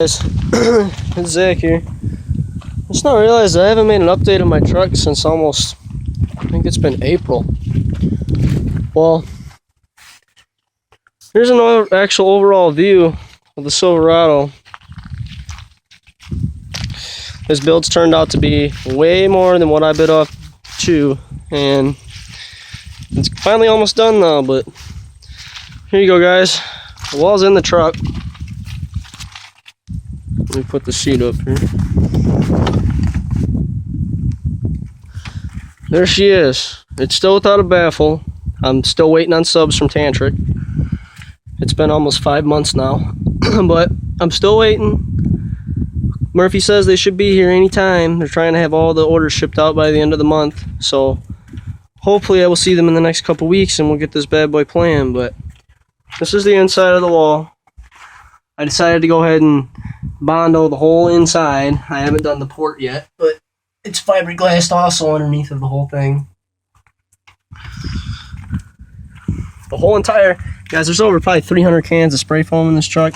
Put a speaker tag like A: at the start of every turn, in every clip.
A: Guys, it's Zach here. I just now realized I haven't made an update on my truck since almost, I think it's been April. Well, here's another actual overall view of the Silverado. This build's turned out to be way more than what I bid up to, and it's finally almost done now, but here you go, guys. The wall's in the truck. Let me put the seat up here. There she is. It's still without a baffle. I'm still waiting on subs from Tantric. It's been almost 5 months now, but I'm still waiting. Murphy says they should be here anytime. They're trying to have all the orders shipped out by the end of the month, so hopefully I will see them in the next couple weeks and we'll get this bad boy planned. But this is the inside of the wall. I decided to go ahead and Bondo the whole inside. I haven't done the port yet, but it's fiberglassed also underneath of the whole thing. The whole entire, guys, there's over probably 300 cans of spray foam in this truck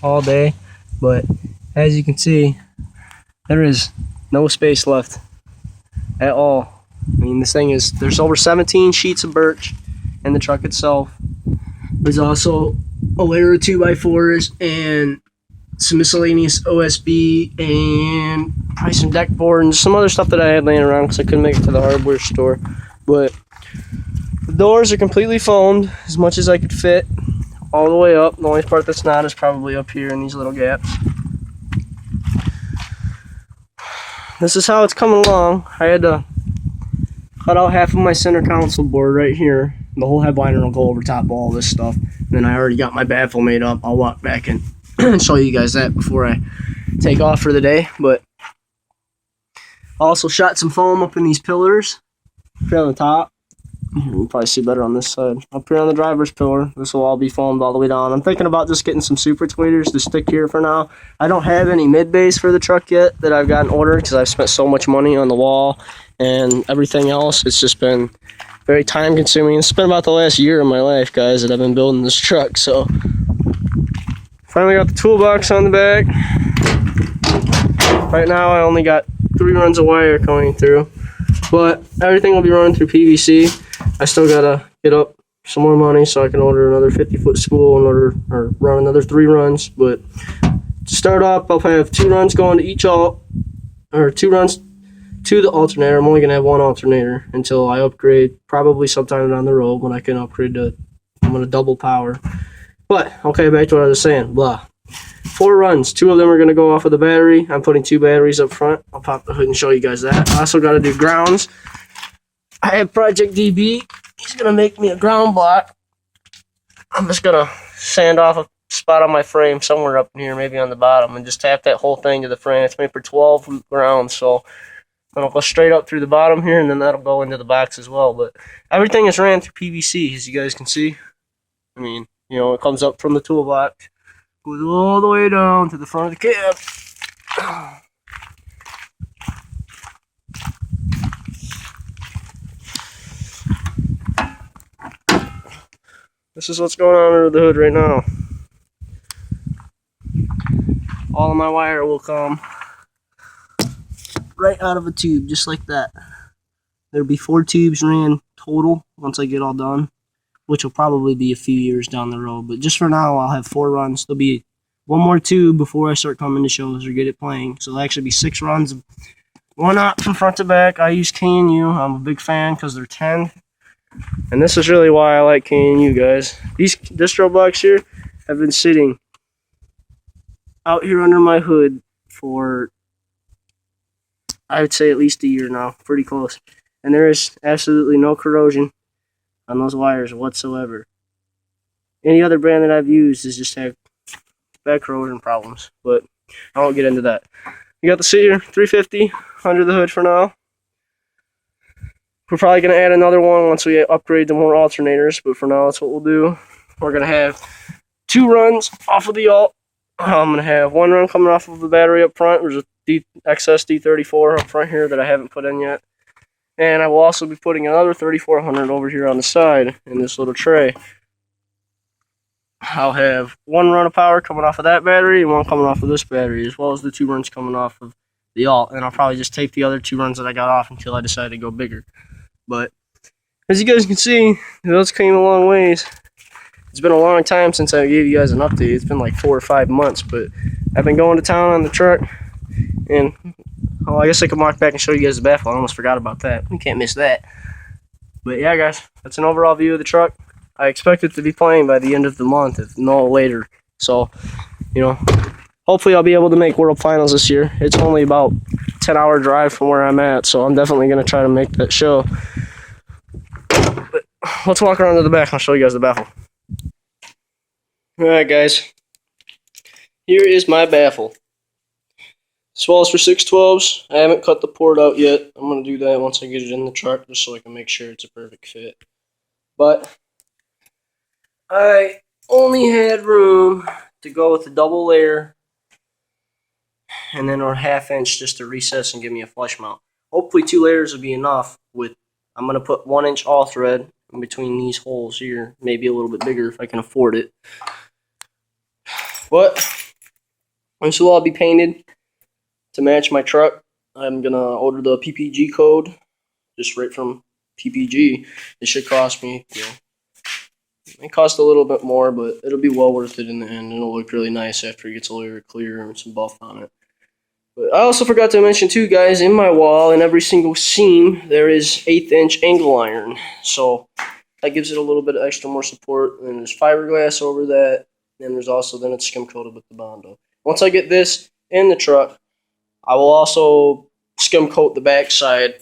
A: all day, but as you can see, there is no space left at all. I mean, this thing is, there's over 17 sheets of birch in the truck itself. There's also a layer of 2x4s and some miscellaneous OSB and probably some deck board and some other stuff that I had laying around because I couldn't make it to the hardware store. But the doors are completely foamed as much as I could fit all the way up. The only part that's not is probably up here in these little gaps. This is how it's coming along. I had to cut out half of my center console board right here. The whole headliner will go over top of all this stuff. And then I already got my baffle made up. I'll walk back and show you guys that before I take off for the day. But I also shot some foam up in these pillars up here on the top. You can probably see better on this side. Up here on the driver's pillar, this will all be foamed all the way down. I'm thinking about just getting some super tweeters to stick here for now. I don't have any mid base for the truck yet that I've gotten ordered because I've spent so much money on the wall and everything else. It's just been very time consuming. It's been about the last year of my life, guys, that I've been building this truck. So finally got the toolbox on the back. Right now I only got 3 runs of wire coming through, but everything will be running through PVC. I still gotta get up some more money so I can order another 50-foot spool and run another 3 runs. But to start off, I'll have 2 runs going to each alt, or 2 runs to the alternator. I'm only gonna have 1 alternator until I upgrade, probably sometime down the road when I can upgrade to, I'm gonna double power. But okay, back to what I was saying. Blah. 4 runs. 2 of them are gonna go off of the battery. I'm putting 2 batteries up front. I'll pop the hood and show you guys that. I also gotta do grounds. I have Project DB. He's gonna make me a ground block. I'm just gonna sand off a spot on my frame somewhere up in here, maybe on the bottom, and just tap that whole thing to the frame. It's made for 12 grounds, so it'll go straight up through the bottom here, and then that'll go into the box as well. But everything is ran through PVC, as you guys can see. I mean, you know, it comes up from the toolbox, goes all the way down to the front of the cab. This is what's going on under the hood right now. All of my wire will come right out of a tube, just like that. There'll be 4 tubes ran total once I get all done, which will probably be a few years down the road. But just for now, I'll have 4 runs. There'll be 1 more tube before I start coming to shows or get it playing. So there'll actually be 6 runs, 1 out from front to back. I use K&U. I'm a big fan because they're 10. And this is really why I like K&U, guys. These distro blocks here have been sitting out here under my hood for, I would say, at least a year now. Pretty close. And there is absolutely no corrosion on those wires whatsoever. Any other brand that I've used has just had bad corrosion problems, but I won't get into that. You got the seat here, 350 under the hood for now. We're probably going to add another one once we upgrade to more alternators, but for now that's what we'll do. We're going to have 2 runs off of the alt. I'm going to have 1 run coming off of the battery up front. There's a XS D34 up front here that I haven't put in yet. And I will also be putting another 3400 over here on the side in this little tray. I'll have one run of power coming off of that battery and one coming off of this battery, as well as the 2 runs coming off of the alt. And I'll probably just tape the other 2 runs that I got off until I decide to go bigger. But as you guys can see, those came a long ways. It's been a long time since I gave you guys an update. It's been like 4 or 5 months, but I've been going to town on the truck, and I guess I could walk back and show you guys the baffle. I almost forgot about that. You can't miss that. But yeah, guys, that's an overall view of the truck. I expect it to be playing by the end of the month, if no later. So, hopefully I'll be able to make World Finals this year. It's only about a 10-hour drive from where I'm at, so I'm definitely going to try to make that show. But let's walk around to the back and I'll show you guys the baffle. Alright guys, here is my baffle. Swells for 612s. I haven't cut the port out yet. I'm going to do that once I get it in the truck, just so I can make sure it's a perfect fit. But I only had room to go with the double layer and then a 1/2 inch just to recess and give me a flush mount. Hopefully 2 layers will be enough. I'm going to put 1 inch all thread in between these holes here, maybe a little bit bigger if I can afford it. But this will all be painted to match my truck. I'm gonna order the PPG code just right from PPG. It should cost me, it cost a little bit more, but it'll be well worth it in the end. It'll look really nice after it gets a layer clear and some buff on it. But I also forgot to mention too, guys, in my wall, in every single seam, there is 1/8 inch angle iron. So that gives it a little bit of extra more support. And there's fiberglass over that. And there's also, then it's skim coated with the Bondo. Once I get this in the truck, I will also skim coat the back side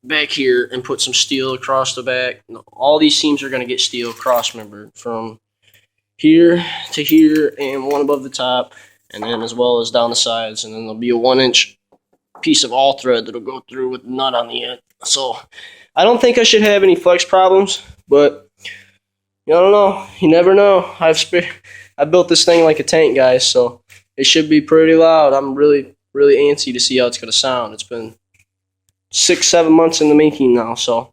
A: back here and put some steel across the back. All these seams are going to get steel cross membered from here to here and one above the top, and then as well as down the sides. And then there'll be a 1 inch piece of all thread that'll go through with a nut on the end. So I don't think I should have any flex problems, but I don't know. You never know. I built this thing like a tank, guys, so it should be pretty loud. I'm really antsy to see how it's going to sound. It's been 6-7 months in the making now, so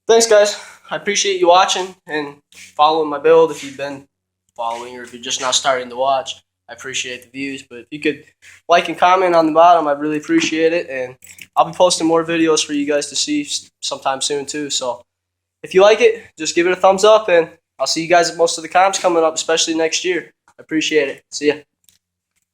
A: thanks, guys. I appreciate you watching and following my build. If you've been following or if you're just now starting to watch, I appreciate the views. But if you could like and comment on the bottom, I'd really appreciate it. And I'll be posting more videos for you guys to see sometime soon too. So if you like it, just give it a thumbs up, and I'll see you guys at most of the comps coming up, especially next year. I appreciate it. See ya.